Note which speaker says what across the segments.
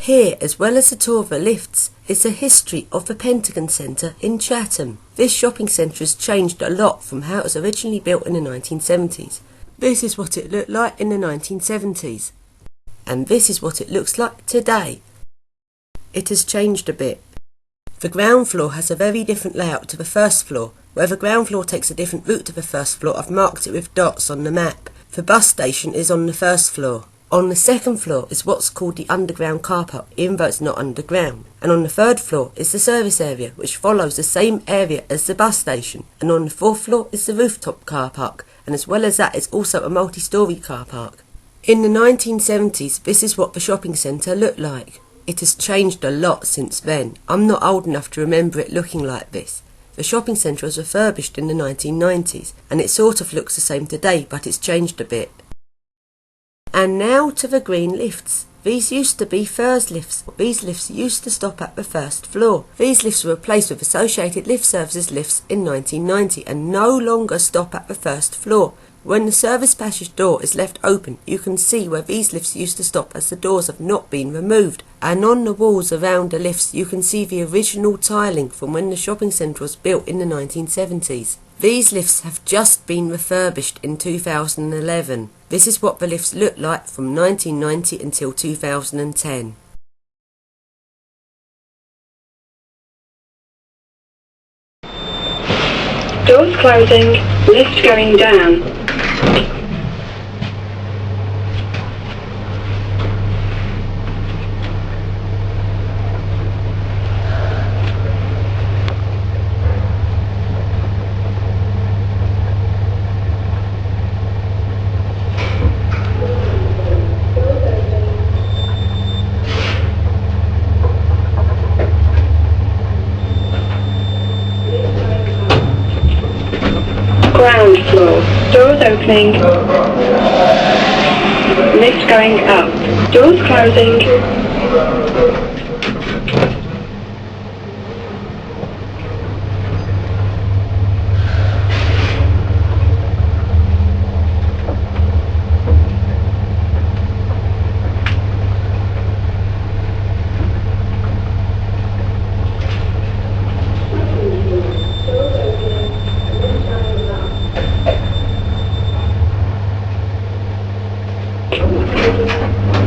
Speaker 1: Here, as well as the tour of the lifts, is the history of the Pentagon Centre in Chatham. This shopping centre has changed a lot from how it was originally built in the 1970s. This is what it looked like in the 1970s. And this is what it looks like today. It has changed a bit. The ground floor has a very different layout to the first floor. Where the ground floor takes a different route to the first floor, I've marked it with dots on the map. The bus station is on the first floor. On the second floor is what's called the underground car park, even though it's not underground. And on the third floor is the service area, which follows the same area as the bus station. And on the fourth floor is the rooftop car park, and as well as that is also a multi-storey car park. In the 1970s, this is what the shopping centre looked like. It has changed a lot since then. I'm not old enough to remember it looking like this. The shopping centre was refurbished in the 1990s, and it sort of looks the same today, but it's changed a bit. And now to the green lifts. These used to be furse lifts. These lifts used to stop at the first floor. These lifts were replaced with Associated Lift Services lifts in 1990 and no longer stop at the first floor. When the service passage door is left open, you can see where these lifts used to stop as the doors have not been removed. And on the walls around the lifts you can see the original tiling from when the shopping centre was built in the 1970s. These lifts have just been refurbished in 2011. This is what the lifts looked like from 1990 until 2010.
Speaker 2: Doors closing, lift going down. Ground floor. Doors opening. Lift going up. Doors closing.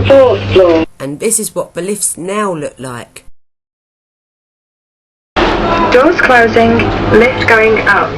Speaker 2: Fourth floor.
Speaker 1: And this is what the lifts now look like.
Speaker 2: Doors closing, lift going up.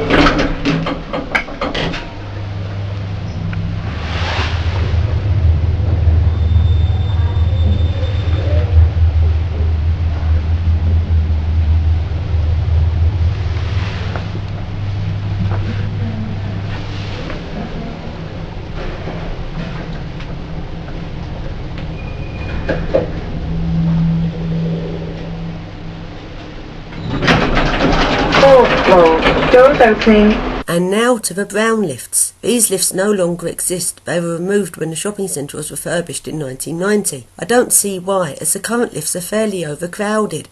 Speaker 2: Fourth floor. Doors opening.
Speaker 1: And now to the brown lifts. These lifts no longer exist. They were removed when the shopping centre was refurbished in 1990. I don't see why, as the current lifts are fairly overcrowded.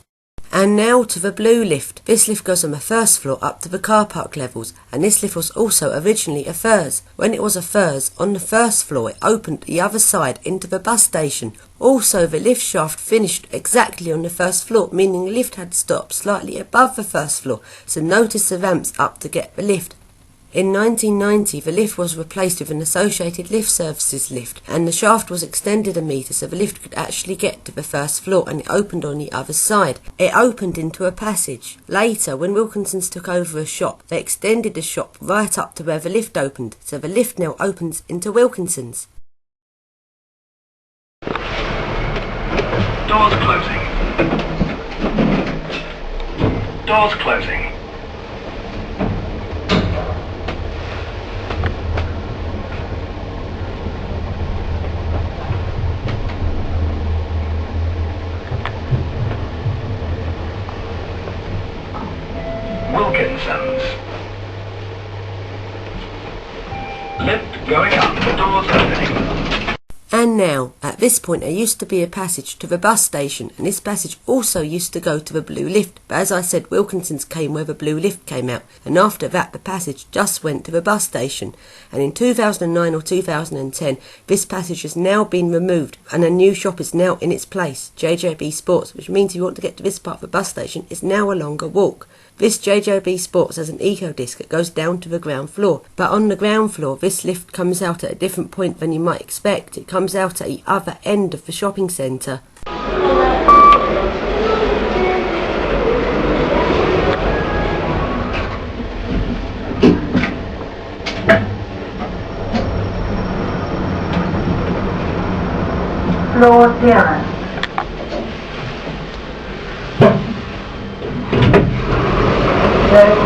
Speaker 1: And now to the blue lift. This lift goes on the first floor up to the car park levels, and this lift was also originally a furse. When it was a furse, on the first floor it opened the other side into the bus station. Also, the lift shaft finished exactly on the first floor, meaning the lift had stopped slightly above the first floor, so notice the ramps up to get the lift. In 1990, the lift was replaced with an Associated Lift Services lift, and the shaft was extended a metre so the lift could actually get to the first floor, and it opened on the other side. It opened into a passage. Later, when Wilkinson's took over a shop, they extended the shop right up to where the lift opened, so the lift now opens into Wilkinson's.
Speaker 3: Doors closing. Doors closing. Wilkinson's. Lift going up, doors opening.
Speaker 1: And now, at this point there used to be a passage to the bus station, and this passage also used to go to the blue lift, but as I said, Wilkinson's came where the blue lift came out, and after that the passage just went to the bus station. And in 2009 or 2010 this passage has now been removed and a new shop is now in its place, JJB Sports, which means if you want to get to this part of the bus station it's now a longer walk. This JJB Sports has an eco disc that goes down to the ground floor, but on the ground floor this lift comes out at a different point than you might expect. It comes out at the other end of the shopping centre.
Speaker 4: Floor 0.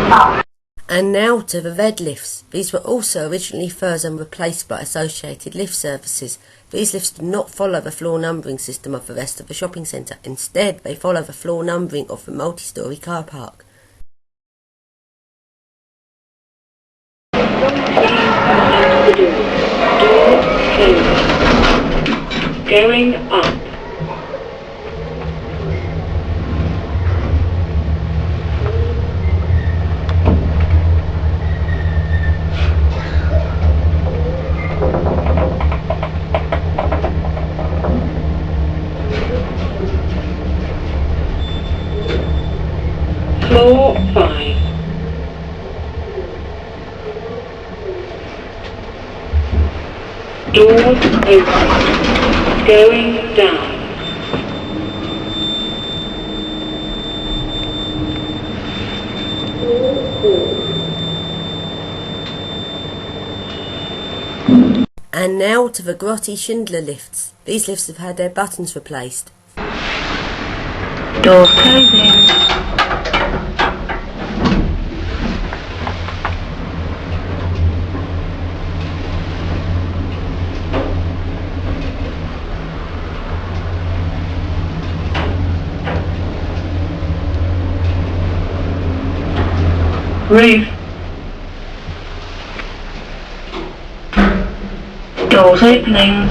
Speaker 4: Up.
Speaker 1: And now to the red lifts. These were also originally furse and replaced by associated lift services. These lifts do not follow the floor numbering system of the rest of the shopping centre. Instead, they follow the floor numbering of the multi-storey car park.
Speaker 2: Going up. Floor 5. Doors open. Going down.
Speaker 1: And now to the grotty Schindler lifts. These lifts have had their buttons replaced.
Speaker 4: Door closing.
Speaker 2: Roof. Doors opening.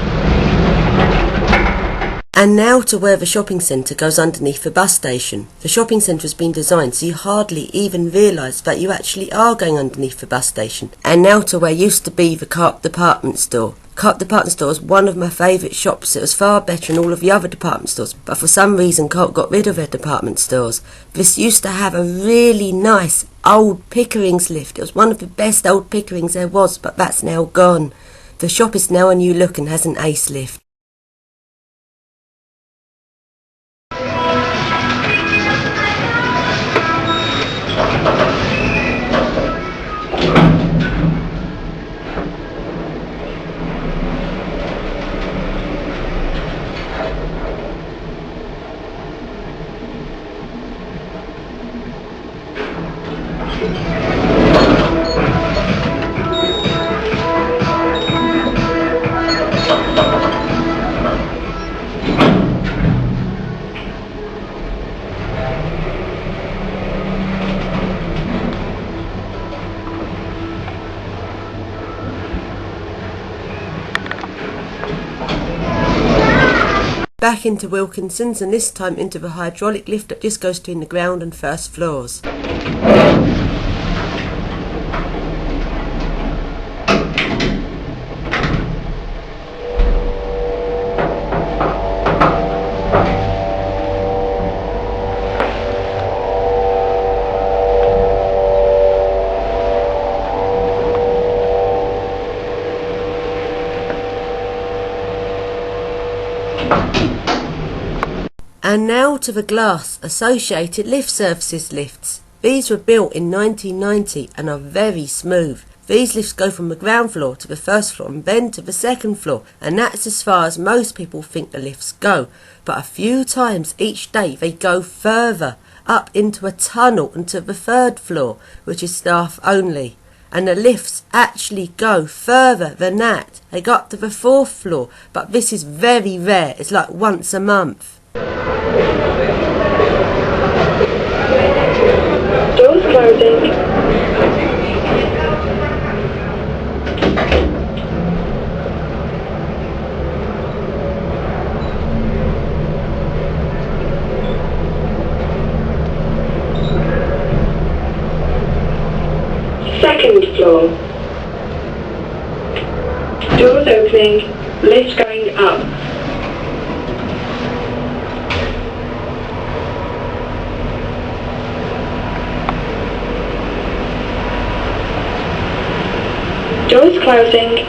Speaker 1: And now to where the shopping centre goes underneath the bus station. The shopping centre has been designed so you hardly even realise that you actually are going underneath the bus station. And now to where used to be the Carp department store. Carp department store is one of my favourite shops. It was far better than all of the other department stores, but for some reason Carp got rid of their department stores. This used to have a really nice old Pickering's lift. It was one of the best old Pickerings there was, but that's now gone. The shop is now a new look and has an ace lift. Back into Wilkinson's, and this time into the hydraulic lift that just goes between the ground and first floors. And now to the glass associated lift services lifts. These were built in 1990 and are very smooth. These lifts go from the ground floor to the first floor and then to the second floor, and that's as far as most people think the lifts go. But a few times each day they go further, up into a tunnel and to the third floor, which is staff only. And the lifts actually go further than that. They go up to the fourth floor, but this is very rare. It's like once a month.
Speaker 2: Doors closing. floor. Doors opening, lift going up. Doors closing,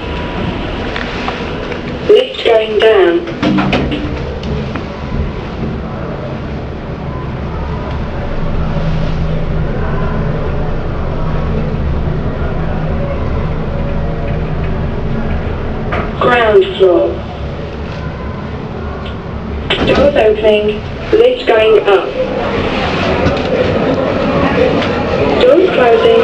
Speaker 2: lift going down. Ground floor. Doors opening, lift going up. Doors closing.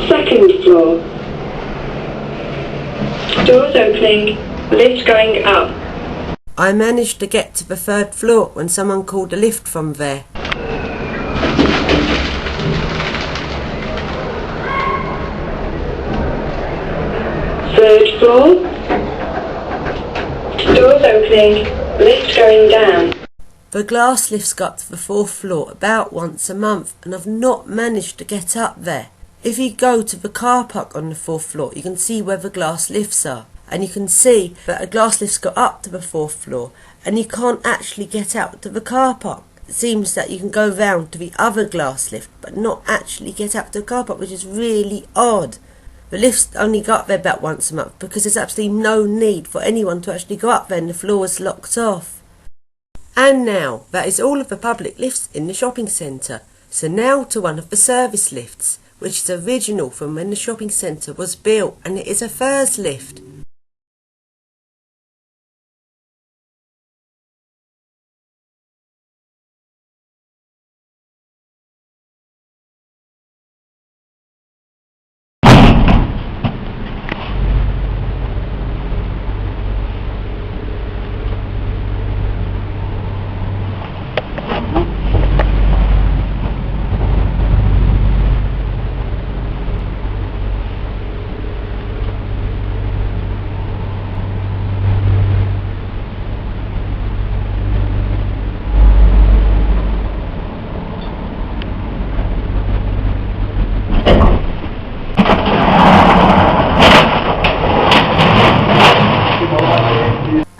Speaker 2: Second floor. Doors opening, lift going up.
Speaker 1: I managed to get to the third floor when someone called a lift from there.
Speaker 2: Third floor. Doors opening, lift going down.
Speaker 1: The glass lifts go up to the fourth floor about once a month and I've not managed to get up there. If you go to the car park on the fourth floor, you can see where the glass lifts are. And you can see that a glass lift's got up to the fourth floor and you can't actually get out to the car park. It seems that you can go round to the other glass lift but not actually get out to the car park, which is really odd. The lifts only go up there about once a month because there's absolutely no need for anyone to actually go up there and the floor is locked off. And now, that is all of the public lifts in the shopping centre. So now to one of the service lifts, which is original from when the shopping centre was built, and it is a furse lift.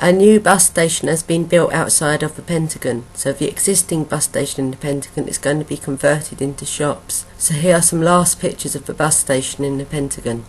Speaker 1: A new bus station has been built outside of the Pentagon, so the existing bus station in the Pentagon is going to be converted into shops. So here are some last pictures of the bus station in the Pentagon.